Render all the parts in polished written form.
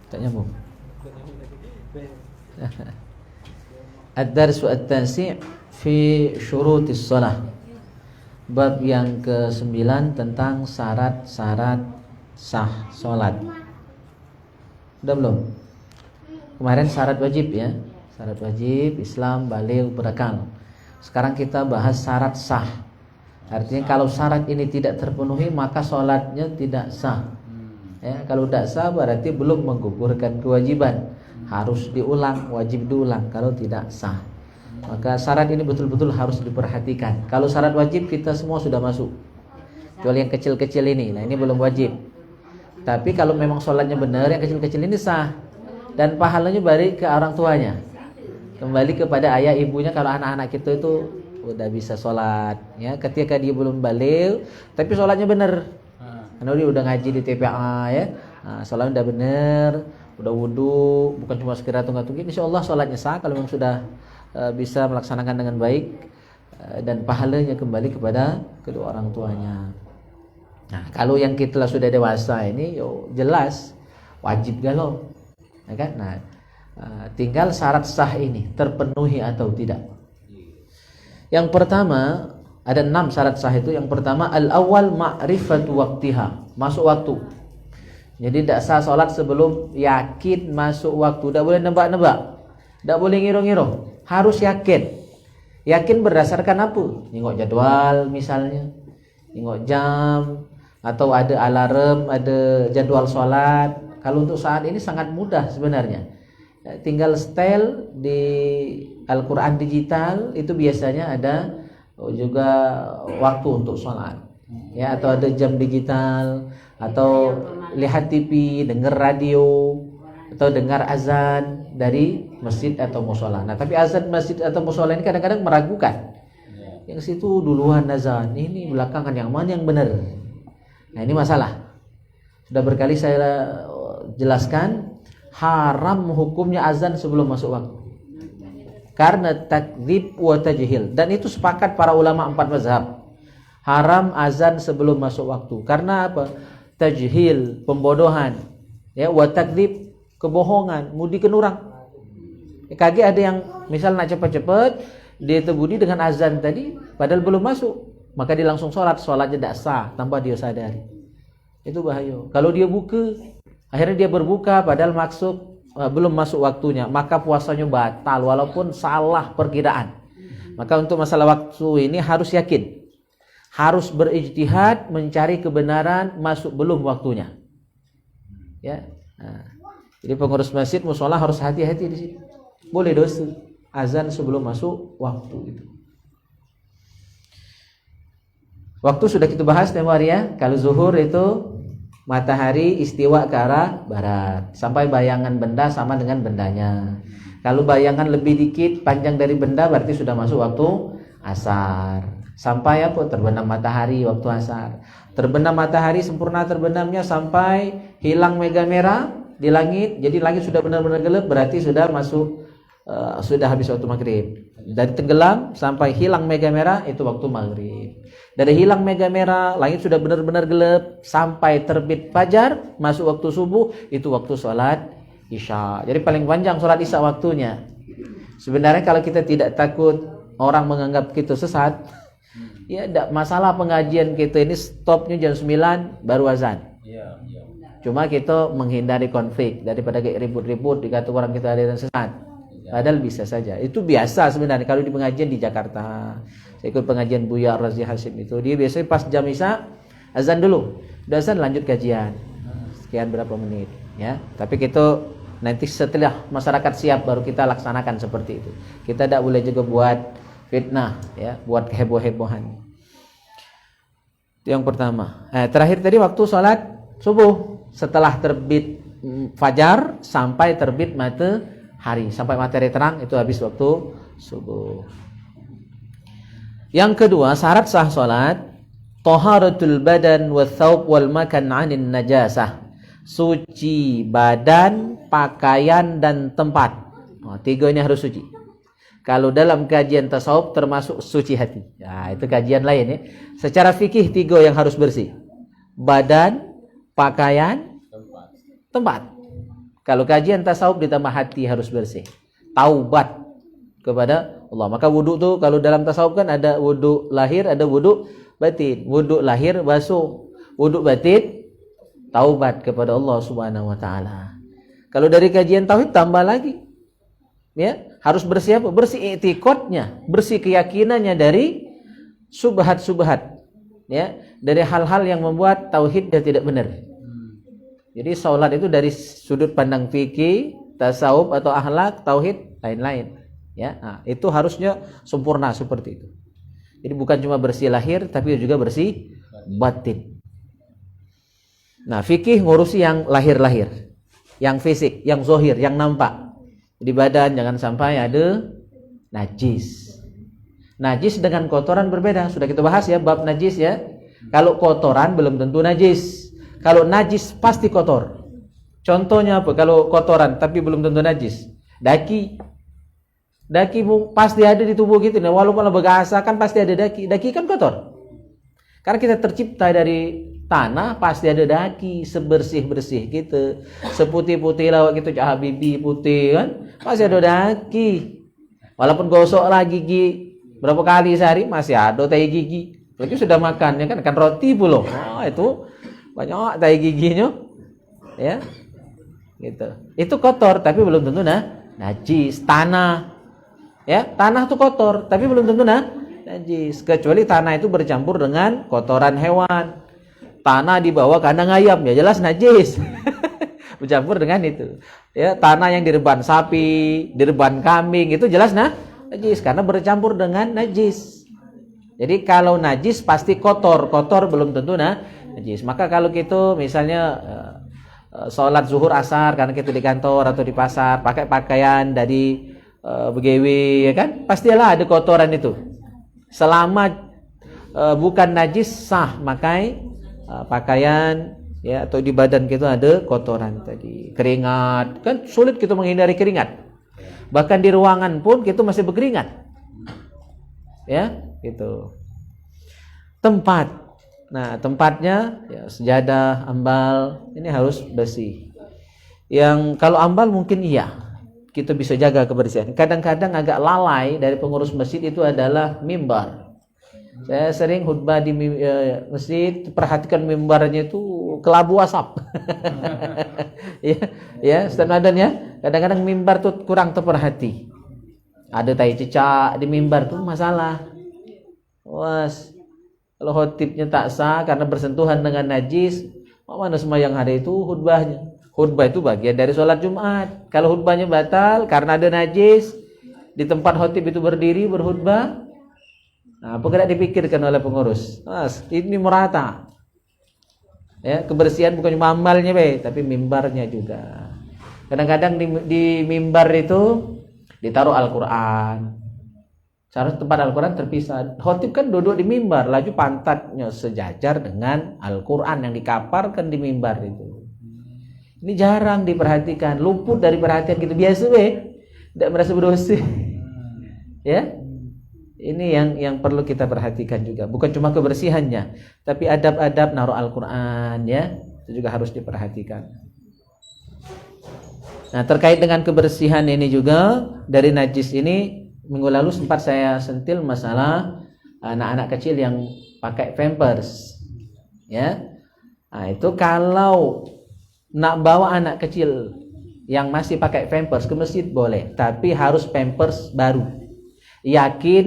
Tak nyambung. Ad-darsu at-tasi' fi syurutis shalah. Bab yang ke-9 tentang syarat-syarat sah salat. Udah belum? Kemarin syarat wajib ya. Syarat wajib Islam, baligh, berakal. Sekarang kita bahas syarat sah. Artinya kalau syarat ini tidak terpenuhi maka salatnya tidak sah. Ya, kalau tidak sah berarti belum menggugurkan kewajiban. Harus diulang, wajib diulang kalau tidak sah. Maka syarat ini betul-betul harus diperhatikan. Kalau syarat wajib kita semua sudah masuk, kecuali yang kecil-kecil ini. Nah ini belum wajib. Tapi kalau memang sholatnya benar, yang kecil-kecil ini sah. Dan pahalanya balik ke orang tuanya, kembali kepada ayah ibunya. Kalau anak-anak kita itu udah bisa sholat ya, ketika dia belum balik tapi sholatnya benar, karena dia udah ngaji di TPA ya, nah, sholatnya udah benar, udah wudu, bukan cuma sekedar tunggu-tunggu, insya Allah sholatnya sah kalau memang sudah bisa melaksanakan dengan baik, dan pahalanya kembali kepada kedua orang tuanya. Nah kalau yang kita sudah dewasa ini jelas wajib galau ya kan? Nah tinggal syarat sah ini terpenuhi atau tidak. Yang pertama ada 6 syarat sah itu. Yang pertama al-awwal ma'rifatu waqtiha, masuk waktu. Jadi tidak sah sholat sebelum yakin masuk waktu. Tidak boleh nebak-nebak, tidak boleh ngiru-ngiru, harus yakin. Yakin berdasarkan apa? Nengok jadwal misalnya, nengok jam, atau ada alarm, ada jadwal sholat. Kalau untuk saat ini sangat mudah sebenarnya. Tinggal setel di Al-Quran digital, itu biasanya ada juga waktu untuk sholat ya, atau ada jam digital, atau lihat TV, dengar radio, atau dengar azan dari masjid atau mushola. Nah tapi azan masjid atau mushola ini kadang-kadang meragukan, yang situ duluan azan, ini belakangan, yang mana yang benar. Nah ini masalah. Sudah berkali saya jelaskan, haram hukumnya azan sebelum masuk waktu karena takdzib wa tajhil, dan itu sepakat para ulama 4 mazhab. Haram azan sebelum masuk waktu karena apa? Tajhil, pembodohan ya, wa takdzib, kebohongan, mudikan orang. Kaki ada yang misal nak cepat-cepat dia terbudi dengan azan tadi padahal belum masuk, maka dia langsung sholatnya tidak sah tanpa dia sadari. Itu bahaya. Kalau dia buka, akhirnya dia berbuka padahal belum masuk waktunya, maka puasanya batal walaupun salah perkiraan. Maka untuk masalah waktu ini harus yakin, harus berijtihad mencari kebenaran masuk belum waktunya. Ya. Nah, jadi pengurus masjid mushola harus hati-hati di sini. Boleh dosa azan sebelum masuk waktu itu. Waktu sudah kita bahas tempo hari ya. Kalau zuhur itu matahari istiwa ke arah barat sampai bayangan benda sama dengan bendanya. Kalau bayangan lebih dikit panjang dari benda berarti sudah masuk waktu asar. Sampai apa? Terbenam matahari waktu asar. Terbenam matahari sempurna terbenamnya sampai hilang mega merah di langit. Jadi langit sudah benar-benar gelap, berarti sudah masuk sudah habis waktu maghrib. Dari tenggelam sampai hilang mega merah itu waktu maghrib. Dari hilang mega merah, langit sudah benar-benar gelap sampai terbit fajar, masuk waktu subuh, itu waktu sholat isya. Jadi paling panjang sholat isya waktunya. Sebenarnya kalau kita tidak takut orang menganggap kita sesat, ya tidak masalah pengajian kita ini stopnya jam 9 baru azan. Cuma kita menghindari konflik daripada kayak ribut-ribut dikata orang kita ada yang sesat. Padahal bisa saja. Itu biasa sebenarnya kalau di pengajian di Jakarta. Saya ikut pengajian Buya Razi Hashim itu. Dia biasanya pas jam isya azan dulu. Udah azan lanjut kajian. Sekian berapa menit ya. Tapi kita nanti setelah masyarakat siap baru kita laksanakan seperti itu. Kita tidak boleh juga buat fitnah ya, buat keheboh-hebohan. Itu yang pertama. Terakhir tadi waktu sholat subuh setelah terbit fajar sampai terbit matahari, sampai matahari terang itu habis waktu subuh. Yang kedua syarat sah salat taharatul badan wa thawb wal makan 'anil najasah. Suci badan, pakaian dan tempat. Tiga ini harus suci. Kalau dalam kajian tasawuf termasuk suci hati. Nah, itu kajian lain ya. Secara fikih tiga yang harus bersih. Badan, pakaian, tempat. Kalau kajian tasawuf ditambah hati harus bersih. Taubat kepada Allah. Maka wudu tuh kalau dalam tasawuf kan ada wudu lahir, ada wudu batin. Wudu lahir basuh, wudu batin taubat kepada Allah Subhanahu wa taala. Kalau dari kajian tauhid tambah lagi. Ya, harus bersih apa? Bersih i'tiqadnya, bersih keyakinannya dari subhat-subhat. Ya, dari hal-hal yang membuat tauhidnya tidak benar. Jadi salat itu dari sudut pandang fikih, tasawuf atau akhlak, tauhid lain-lain. Ya, nah, itu harusnya sempurna seperti itu. Jadi bukan cuma bersih lahir, tapi juga bersih batin. Nah, fikih ngurusi yang lahir-lahir, yang fisik, yang zohir, yang nampak. Di badan jangan sampai ada najis. Najis dengan kotoran berbeda. Sudah kita bahas ya bab najis ya. Kalau kotoran belum tentu najis. Kalau najis pasti kotor. Contohnya apa? Kalau kotoran tapi belum tentu najis. Daki pasti ada di tubuh kita. Nah, walaupun begasa kan pasti ada daki. Daki kan kotor. Karena kita tercipta dari tanah, pasti ada daki. Sebersih-bersih kita, seputih-putih lawak kita, cah bibi putih kan, pasti ada daki. Walaupun gosok lagi gigi berapa kali sehari masih ada tai gigi. Lagi sudah makan ya kan roti pula. Oh, itu banyak tai giginya. Ya. Gitu. Itu kotor tapi belum tentu najis. Tanah. Ya, tanah itu kotor tapi belum tentu najis. Kecuali tanah itu bercampur dengan kotoran hewan. Tanah di bawah kandang ayam ya jelas najis. Bercampur dengan itu. Ya, tanah yang direban sapi, direban kambing itu jelas najis karena bercampur dengan najis. Jadi kalau najis pasti kotor belum tentu najis. Maka kalau kita misalnya sholat zuhur asar karena kita di kantor atau di pasar pakai pakaian dari begewi ya kan, pastilah ada kotoran itu. Selama bukan najis sah pakai pakaian ya atau di badan kita ada kotoran tadi. Keringat kan sulit kita menghindari keringat. Bahkan di ruangan pun kita masih berkeringat. Ya, gitu. Tempat. Nah, tempatnya ya sejadah, ambal, ini harus bersih. Yang kalau ambal mungkin iya, kita bisa jaga kebersihan. Kadang-kadang agak lalai dari pengurus masjid itu adalah mimbar. Saya sering khutbah di masjid, perhatikan mimbarnya itu kelabu asap. ya, Ustaz Madan ya. Kadang-kadang mimbar tuh kurang terperhati. Ada tai cicak di mimbar tuh masalah. Was, kalau khotibnya tak sah karena bersentuhan dengan najis, mana sembahyang hari itu khutbahnya. Khutbah itu bagian dari sholat Jumat. Kalau khutbahnya batal karena ada najis, di tempat khotib itu berdiri berkhutbah, nah, apa tidak dipikirkan oleh pengurus? Mas, ini merata. Ya, kebersihan bukan cuma amalnya, tapi mimbarnya juga. Kadang-kadang di mimbar itu ditaruh Al-Quran. Seharusnya tempat Al-Quran terpisah. Khotib kan duduk di mimbar, laju pantatnya sejajar dengan Al-Quran yang dikaparkan di mimbar itu. Ini jarang diperhatikan, luput dari perhatian gitu. Biasa tidak merasa berdosa. Ya, ini yang perlu kita perhatikan juga. Bukan cuma kebersihannya, tapi adab-adab naruh Al-Quran ya, itu juga harus diperhatikan. Nah, terkait dengan kebersihan ini juga dari najis ini, minggu lalu sempat saya sentil masalah anak-anak kecil yang pakai pampers. Ya. Nah, itu kalau nak bawa anak kecil yang masih pakai pampers ke masjid boleh, tapi harus pampers baru. Yakin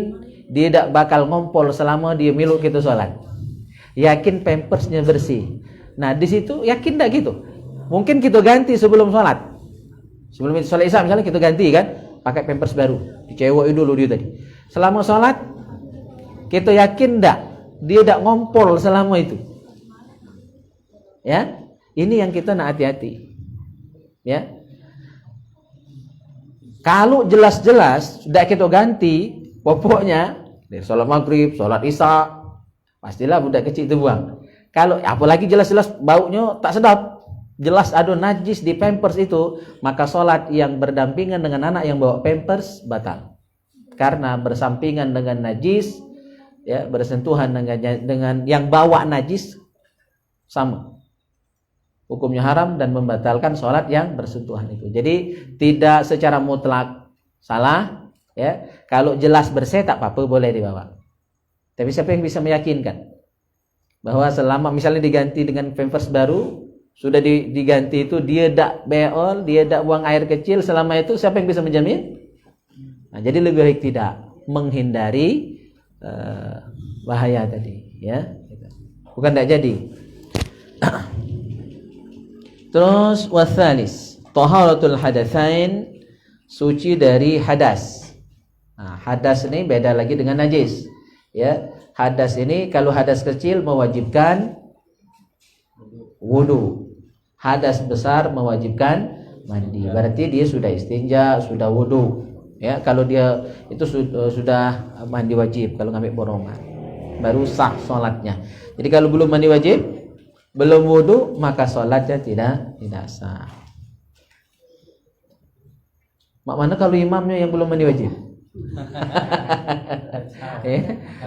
dia tidak bakal ngompol selama dia miluk kita sholat. Yakin pampersnya bersih. Nah, di situ yakin tidak gitu? Mungkin kita ganti sebelum sholat. Sebelum itu sholat isya misalnya kita ganti kan, pakai pampers baru, dicewoi dulu dia tadi. Selama sholat kita yakin enggak dia tidak ngompol selama itu? Ya, ini yang kita nak hati-hati. Ya, kalau jelas-jelas sudah kita ganti, pokoknya dari sholat maghrib, sholat isya, pastilah budak kecil itu buang. Kalau apalagi jelas-jelas baunya tak sedap, jelas ada najis di pampers itu, maka sholat yang berdampingan dengan anak yang bawa pampers batal. Karena bersampingan dengan najis, ya, bersentuhan dengan yang bawa najis sama. hukumnya haram dan membatalkan sholat yang bersentuhan itu. Jadi tidak secara mutlak salah, ya. Kalau jelas bersih tak apa-apa, boleh dibawa. Tapi siapa yang bisa meyakinkan bahwa selama misalnya diganti dengan pampers baru, sudah diganti itu dia tak beol, dia tak buang air kecil selama itu, siapa yang bisa menjamin? Nah, jadi lebih baik tidak, menghindari bahaya tadi, ya. Bukan tak jadi. Terus wasalis, taharatul hadatsain, suci dari hadas. Nah, hadas ini beda lagi dengan najis. Ya, hadas ini kalau hadas kecil mewajibkan wudu. Hadas besar mewajibkan mandi. Berarti dia sudah istinja, sudah wudu. Ya, kalau dia itu sudah mandi wajib kalau ngambil borongan, baru sah sholatnya. Jadi kalau belum mandi wajib, belum wudu, maka sholatnya tidak sah. Mak mana kalau imamnya yang belum mandi wajib?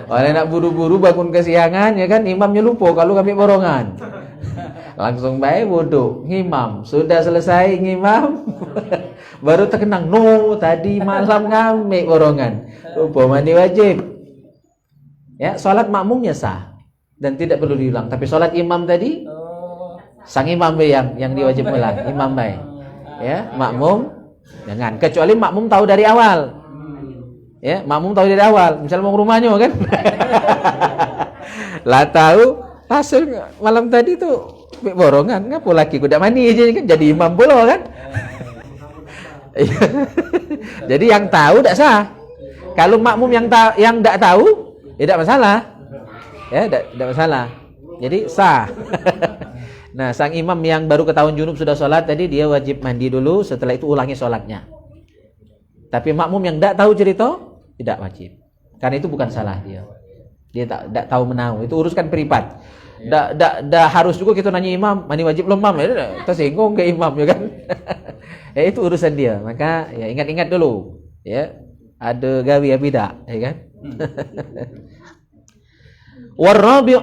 Orang nak buru-buru bangun kesiangan, ya kan, imamnya lupa kalau ngambil borongan. Langsung baik wudu, ngimam. Sudah selesai ngimam, baru terkenang, no, tadi malam ngambil borongan, lupa mandi wajib. Ya, sholat makmumnya sah dan tidak perlu diulang. Tapi sholat imam tadi, sang imam yang diwajib ulang, imam baik. Ya, makmum jangan. Kecuali makmum tahu dari awal. Ya, makmum tahu dari awal. Misal mau ke rumahnya kan, lah tahu hasil malam tadi tuh borongan, ngapa lagi kuda mani aja kan, jadi imam pula kan. Jadi yang tahu tak sah. Kalau makmum yang tak tahu, tidak masalah. Ya, tidak masalah. Jadi sah. Nah, sang imam yang baru ketahuan junub sudah sholat tadi, dia wajib mandi dulu, setelah itu ulangi sholatnya. Tapi makmum yang tidak tahu cerita, tidak wajib. Karena itu bukan salah dia. Dia tak tahu menau. Itu uruskan privat. Dah harus juga kita nanya imam, mandi wajib belum, mam? Ya, tersinggung ke imam, ya kan? Ya, itu urusan dia. Maka ya ingat-ingat dulu, ya. Ada gawi ya tidak, ya kan? Warabi'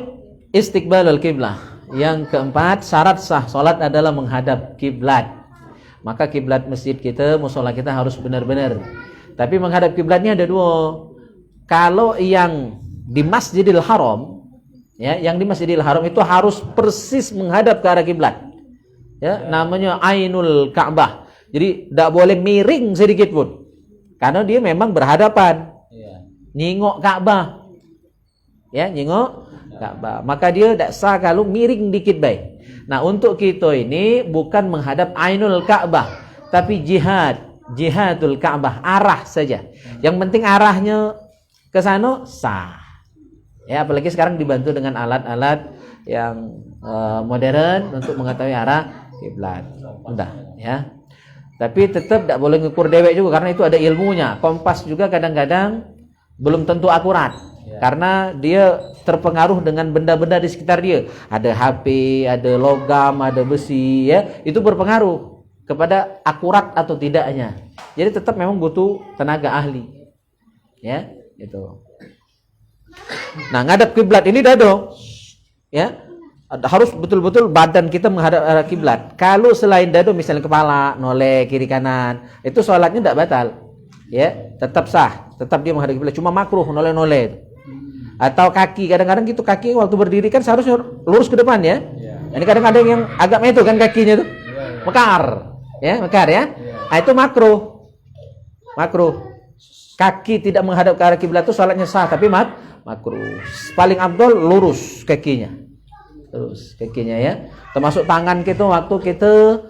istiqbalul qiblah. Yang keempat, syarat sah salat adalah menghadap kiblat. Maka kiblat masjid kita, mushola kita harus benar-benar. Tapi menghadap kiblatnya ada dua. Kalau yang di Masjidil Haram, ya, yang di Masjidil Haram itu harus persis menghadap ke arah kiblat. Ya, namanya Ainul Ka'bah. Jadi tidak boleh miring sedikit pun. Karena dia memang berhadapan. Nyingok Ka'bah. Ya, nyingok Ka'bah. Maka dia tidak sah kalau miring dikit baik. Nah, untuk kita ini bukan menghadap Ainul Ka'bah, tapi jihadul Ka'bah, arah saja. Yang penting arahnya ke sana sah. Ya, apalagi sekarang dibantu dengan alat-alat yang modern untuk mengetahui arah kiblat. Mudah, ya. Tapi tetap tidak boleh ngukur dewek juga, karena itu ada ilmunya. Kompas juga kadang-kadang belum tentu akurat. Karena dia terpengaruh dengan benda-benda di sekitar dia. Ada HP, ada logam, ada besi, ya. Itu berpengaruh kepada akurat atau tidaknya. Jadi tetap memang butuh tenaga ahli. Ya, itu. Nah, ngadap kiblat ini dado, ya, harus betul-betul badan kita menghadap arah kiblat. Kalau selain dado, misalnya kepala, noleh kiri kanan, itu sholatnya tidak batal, ya, tetap sah, tetap dia menghadap kiblat. Cuma makruh noleh. Atau kaki, kadang-kadang gitu kaki waktu berdiri kan seharusnya lurus ke depan, ya. Ini kadang ada yang agak metu kan kakinya tuh, mekar, ya. Nah, itu makruh. Kaki tidak menghadap ke arah kiblat itu sholatnya sah, tapi makruh. Paling afdol lurus kakinya. Terus kakinya, ya. Termasuk tangan kita waktu kita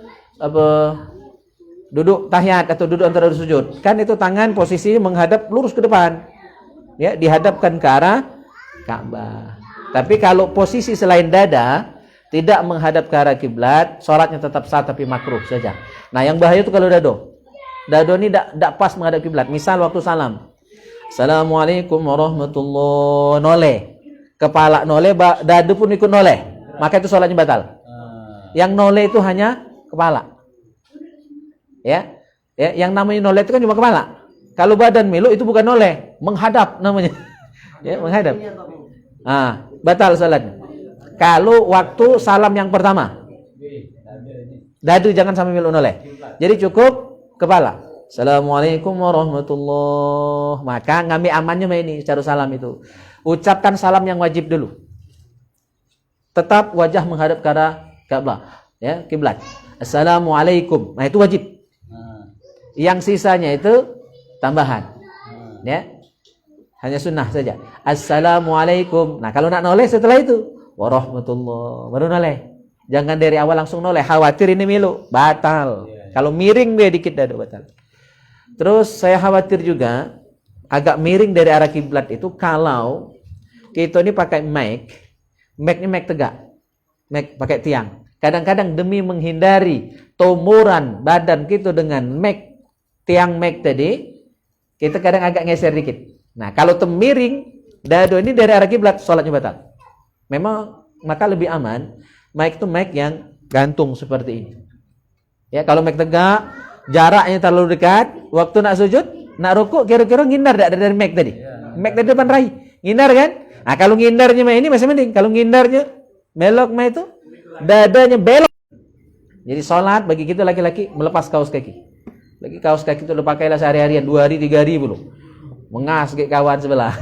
duduk tahiyat atau duduk antara sujud. Kan itu tangan posisi menghadap lurus ke depan. Ya, dihadapkan ke arah Ka'bah. Tapi kalau posisi selain dada tidak menghadap ke arah kiblat, sholatnya tetap sah tapi makruh saja. Nah, yang bahaya itu kalau dado. Dado ini tidak pas menghadap kiblat. Misal waktu salam. Assalamualaikum warahmatullahi, noleh. Kepala noleh, dadu pun ikut noleh. Maka itu sholatnya batal. Yang noleh itu hanya kepala. Ya, yang namanya noleh itu kan cuma kepala. Kalau badan milu itu bukan noleh, menghadap namanya. Ya, menghadap. Batal sholatnya. Kalau waktu salam yang pertama. Dadu jangan sampai menoleh. Jadi cukup kepala. Assalamualaikum warahmatullahi. Maka ngambil amannya ini cara salam itu. Ucapkan salam yang wajib dulu. Tetap wajah menghadap ke arah Ka'bah, ya, kiblat. Assalamualaikum. Nah, itu wajib. Yang sisanya itu tambahan. Ya. Hanya sunnah saja. Assalamualaikum. Nah, kalau nak noleh setelah itu warahmatullahi baru noleh. Jangan dari awal langsung noleh. Khawatir ini milu batal. Kalau miring dia dikit dah batal. Terus saya khawatir juga agak miring dari arah kiblat itu kalau kita ini pakai mic ini mic tegak. Mic pakai tiang. Kadang-kadang demi menghindari tomoran badan kita dengan mic tiang mic tadi, kita kadang agak geser dikit. Nah, kalau miring dado ini dari arah kiblat, sholatnya batal. Memang maka lebih aman mic itu mic yang gantung seperti ini. Ya, kalau mic tegak, jaraknya terlalu dekat, waktu nak sujud, nak rukuk kira-kira ngindar dari mic tadi. Mic tadi depan rai, ngindar kan? Nah, kalau ngindarnya ini masih mending. Kalau ngindarnya belok mic itu dadanya belok. Jadi sholat bagi kita laki-laki melepas kaos kaki. Lagi kaos kaki itu udah pakailah sehari-harian 2 hari 3 hari belum. Mengas kayak kawan sebelah.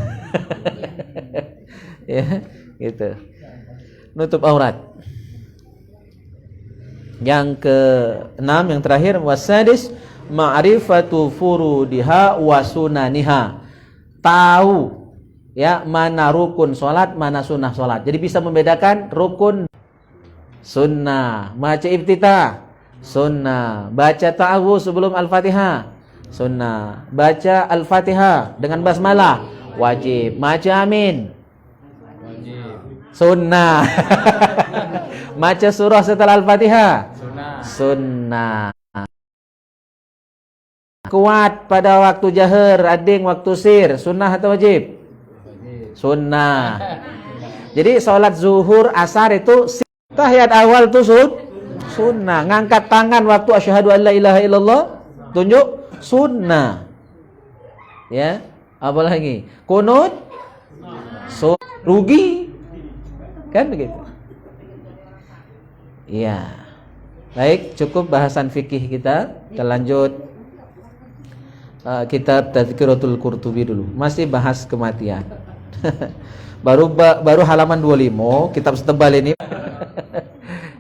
Ya, gitu. Nutup aurat. Yang ke-6 yang terakhir wasadis ma'rifatu furudiha wa sunaniha. Tahu ya mana rukun salat, mana sunnah salat. Jadi bisa membedakan rukun sunnah, baca iftitah sunnah, baca ta'awudz sebelum al-Fatihah sunnah, baca al-Fatihah dengan basmalah wajib, baca amin wajib, sunnah. Baca surah setelah al-Fatihah sunnah. Kuat pada waktu jahar, ading waktu sir, sunnah atau wajib? Sunnah. Jadi sholat zuhur asar itu tahiyat awal itu sunnah. Ngangkat tangan waktu asyhadu an la ilaha illallah tunjuk sunnah. Ya, apa lagi? Kunut rugi. Kan begitu. Iya. Baik, cukup bahasan fikih kita. Kita lanjut kitab Tadzkiratul Qurtubi dulu. Masih bahas kematian. baru halaman 25, kitab setebal ini.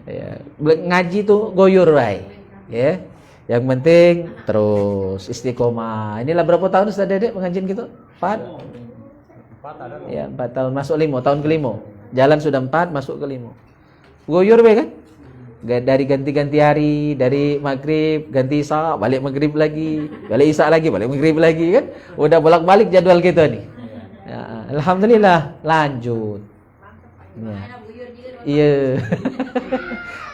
Ya, ngaji tuh goyur baik. Ya. Yang penting terus istiqomah. Inilah berapa tahun Ustaz Dedek pengajian gitu? 4 ya, 4 tahun masuk 5, tahun ke-5. Jalan sudah 4, masuk ke-5. Goyur baik kan? Dari ganti-ganti hari, dari maghrib ganti isya, balik maghrib lagi, balik isya lagi, balik maghrib lagi kan? Udah bolak-balik jadwal kita nih. Ya, alhamdulillah lanjut. Ya. Iya.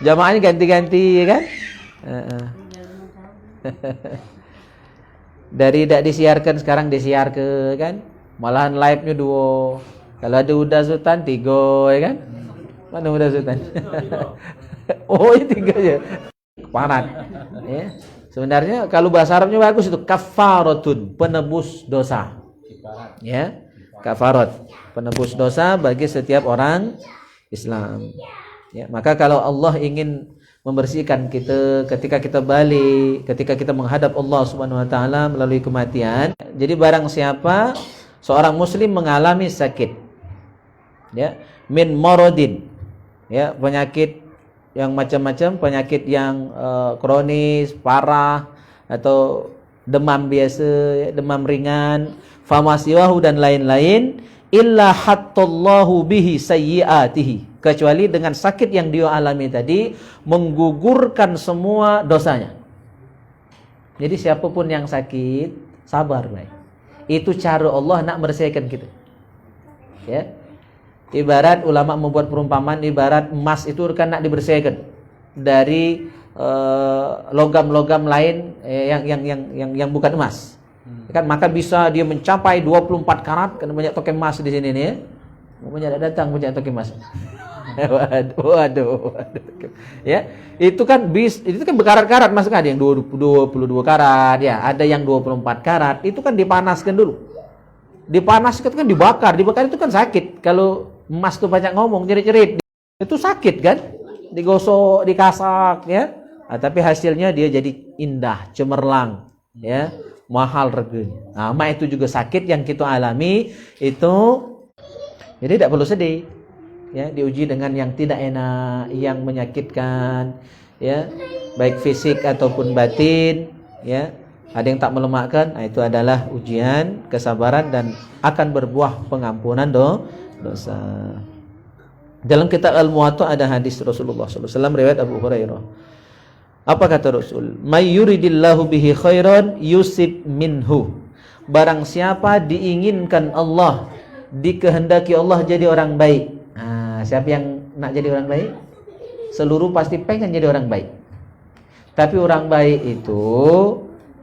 Jamaahnya ganti-ganti kan? Dari tidak disiarkan sekarang disiarkan kan? Malahan live-nya 2. Kalau ada udah sultan 3 ya kan? Mana udah sultan? Oh, ini 3 aja. Keparat. Ya. Sebenarnya kalau bahasa Arabnya bagus itu kafaratun, penebus dosa. Ya. Kafarat, penebus dosa bagi setiap orang Islam. Ya, maka kalau Allah ingin membersihkan kita ketika kita balik, ketika kita menghadap Allah Subhanahu wa taala melalui kematian. Jadi barang siapa seorang muslim mengalami sakit, ya, min maradin, ya, penyakit yang macam-macam, penyakit yang kronis, parah, atau demam biasa, ya, demam ringan, famasiwahu dan lain-lain, illa hattallahu bihi sayyiatihi, kecuali dengan sakit yang dia alami tadi menggugurkan semua dosanya. Jadi siapapun yang sakit, sabar baik. Itu cara Allah nak bersihkan kita. Ya. Ibarat ulama membuat perumpamaan, ibarat emas itu kan nak dibersihkan dari logam-logam lain yang bukan emas. Kan maka bisa dia mencapai 24 karat karena banyak token emas di sini nih ya. Banyak datang banyak token emas. Waduh. Ya, itu kan berkarat-karat, masuk ada yang 22 karat ya, ada yang 24 karat. Itu kan dipanaskan dulu. Dipanaskan itu kan dibakar itu kan sakit. Kalau emas tuh banyak ngomong, jerit-jerit. Itu sakit kan? Digosok, dikasak ya. Tapi hasilnya dia jadi indah, cemerlang, ya, mahal reganya. Mak itu juga sakit yang kita alami itu, jadi tidak perlu sedih, ya, diuji dengan yang tidak enak, yang menyakitkan, ya, baik fisik ataupun batin, ya, ada yang tak melemahkan, itu adalah ujian kesabaran dan akan berbuah pengampunan dosa. Dalam kitab Al-Muwatta ada hadis Rasulullah SAW riwayat Abu Hurairah. Apa kata Rasul? May yuridillahu bihi khairan yusib minhu. Barang siapa diinginkan Allah, dikehendaki Allah jadi orang baik. Siapa yang nak jadi orang baik? Seluruh pasti pengen jadi orang baik. Tapi orang baik itu,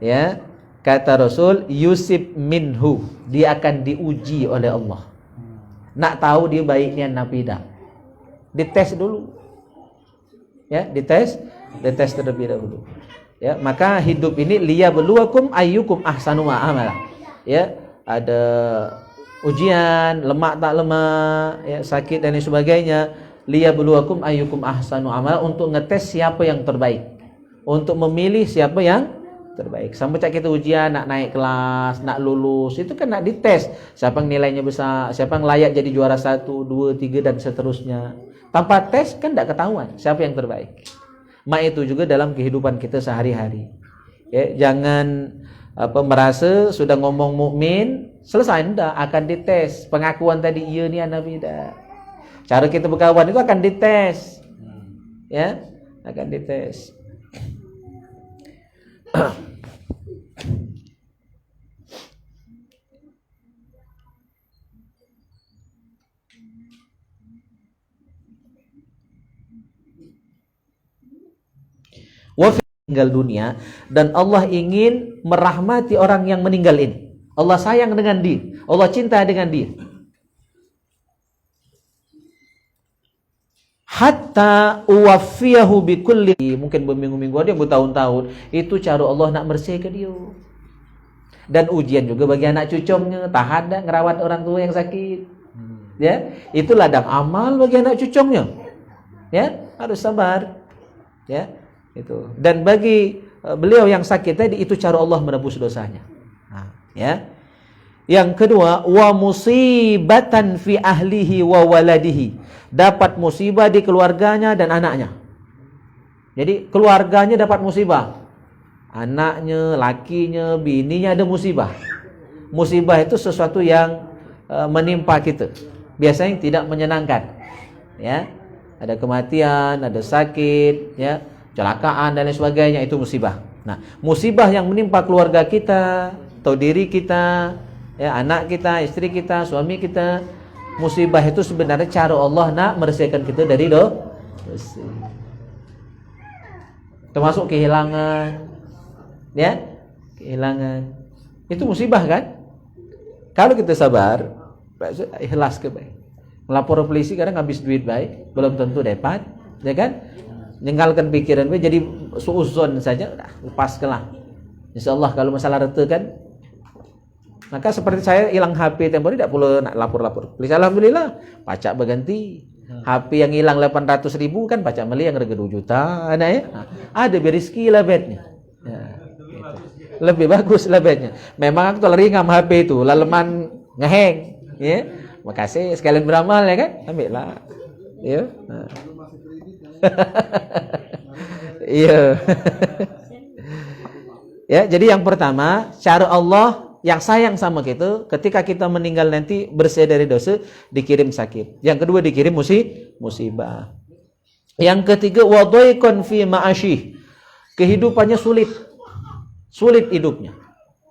ya, kata Rasul, yusib minhu, dia akan diuji oleh Allah. Nak tahu dia baiknya nabi dah, dites dulu, ya, dites terlebih dahulu, ya. Maka hidup ini liyabluwakum ayyukum ahsanu amala, ya, ada ujian, lemak tak lemak, ya, sakit dan lain sebagainya. Liyabluwakum ayyukum ahsanu amala, untuk ngetes siapa yang terbaik, untuk memilih siapa yang terbaik. Sampai kita ujian nak naik kelas, nak lulus, itu kan nak dites. Siapa yang nilainya besar, siapa yang layak jadi juara 1, 2, 3 dan seterusnya. Tanpa tes kan tidak ketahuan siapa yang terbaik. Itu juga dalam kehidupan kita sehari-hari. Ya, jangan merasa sudah ngomong mukmin selesai, enggak, akan dites. Pengakuan tadi iya ni nabi dah. Cara kita berkawan itu akan dites. Ya, akan dites. Meninggal dunia, dan Allah ingin merahmati orang yang meninggal ini. Allah sayang dengan dia, Allah cinta dengan dia. Hatta uwaffiyahu bikulli, mungkin berminggu-minggu, ada yang bertahun-tahun. Itu cara Allah nak bersihkan dia. Dan ujian juga bagi anak cucungnya, tahan dah ngerawat orang tua yang sakit. Ya, itu ladang amal bagi anak cucungnya. Ya, harus sabar. Ya, itu. Dan bagi beliau yang sakit tadi, itu cara Allah menebus dosanya. Ya. Yang kedua, wa musibatan fi ahlihi wa waladihi, dapat musibah di keluarganya dan anaknya. Jadi keluarganya dapat musibah, anaknya, lakinya, bininya ada musibah. Musibah itu sesuatu yang menimpa kita, biasanya tidak menyenangkan. Ya, ada kematian, ada sakit, ya, kecelakaan dan lain sebagainya, itu musibah. Nah, musibah yang menimpa keluarga kita atau diri kita, ya, anak kita, istri kita, suami kita, musibah itu sebenarnya cara Allah nak meresahkan kita dari dosa. Termasuk kehilangan, ya, kehilangan. Itu musibah kan? Kalau kita sabar, ikhlas ke baik. Melapor polisi kadang habis duit baik, belum tentu dapat, ya kan? Meninggalkan pikiran baik, jadi suuzon saja, lepaskanlah. Insyaallah kalau masalah reta kan. Maka seperti saya hilang HP tempoh ini, tidak perlu nak lapor-lapor polisi. Alhamdulillah, pajak berganti. HP yang hilang 800.000 kan pajak beli yang harga 2 juta, ada ya. Ada rezeki lah bednya. Ya, gitu. Lebih bagus lah bednya. Memang aku lari ngam HP itu, laleman ngeheng, ya. Makasih sekalian beramal ya kan, ambil lah. Ya. Iya. Ya, jadi yang pertama, cara Allah yang sayang sama kita, ketika kita meninggal nanti bersih dari dosa, dikirim sakit. Yang kedua, dikirim musibah. Yang ketiga, wadaiqan fi ma'asyih, kehidupannya sulit hidupnya,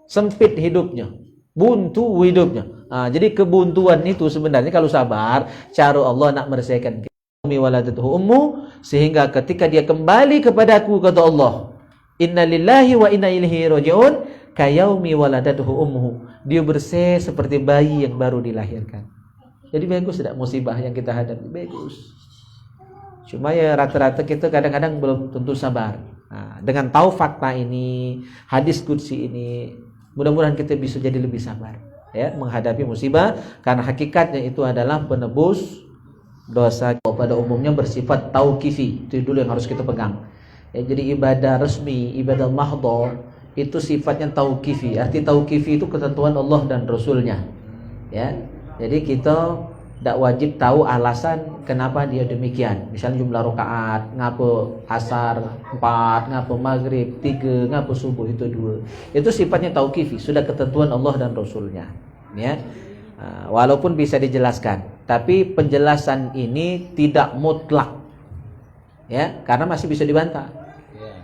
sempit hidupnya, buntu hidupnya. Jadi kebuntuan itu sebenarnya kalau sabar, cara Allah nak meresahkan kita. Waladatuhu ummu, sehingga ketika dia kembali kepadaku, kata Allah, inna lillahi wa inna ilaihi raji'un, kayaumi waladatuhu ummuhu, dia bersih seperti bayi yang baru dilahirkan. Jadi bagus tidak musibah yang kita hadapi? Bagus. Cuma ya rata-rata kita kadang-kadang belum tentu sabar. Dengan tahu fakta ini, hadis qudsi ini, mudah-mudahan kita bisa jadi lebih sabar, ya, menghadapi musibah, karena hakikatnya itu adalah penebus dosa. Pada umumnya bersifat tauqifi, itu dulu yang harus kita pegang. Ya, jadi ibadah resmi, ibadah mahdhah itu sifatnya tauqifi. Arti tauqifi itu ketentuan Allah dan Rasulnya. Ya, jadi kita tidak wajib tahu alasan kenapa dia demikian. Misalnya jumlah rakaat, ngapa asar 4, ngapa maghrib 3, ngapa subuh itu 2. Itu sifatnya tauqifi, sudah ketentuan Allah dan Rasulnya. Ya, walaupun bisa dijelaskan, tapi penjelasan ini tidak mutlak. Ya, karena masih bisa dibantah.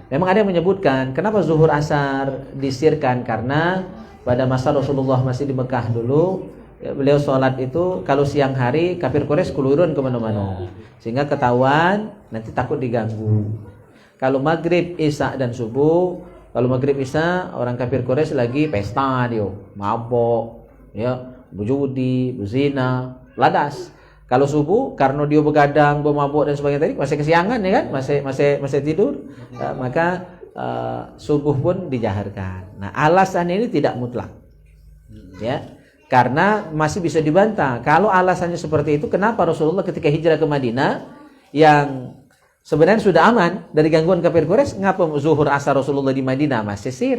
Memang ada yang menyebutkan kenapa zuhur asar disirkan, karena pada masa Rasulullah masih di Mekah dulu, ya, beliau sholat itu kalau siang hari kafir Quraisy keluyuran kemana-mana, sehingga ketahuan nanti takut diganggu. Kalau maghrib, isya dan subuh, kalau maghrib isya orang kafir Quraisy lagi pesta, dia mabok, ya, berjudi, berzina, ladas. Kalau subuh karena dia begadang, bermabuk dan sebagainya tadi masih kesiangan ya kan, masih tidur, maka subuh pun dijaharkan. Nah, alasan ini tidak mutlak. Ya. Karena masih bisa dibantah. Kalau alasannya seperti itu, kenapa Rasulullah ketika hijrah ke Madinah yang sebenarnya sudah aman dari gangguan kafir Quraisy, ngapa zuhur asar Rasulullah di Madinah masih sir?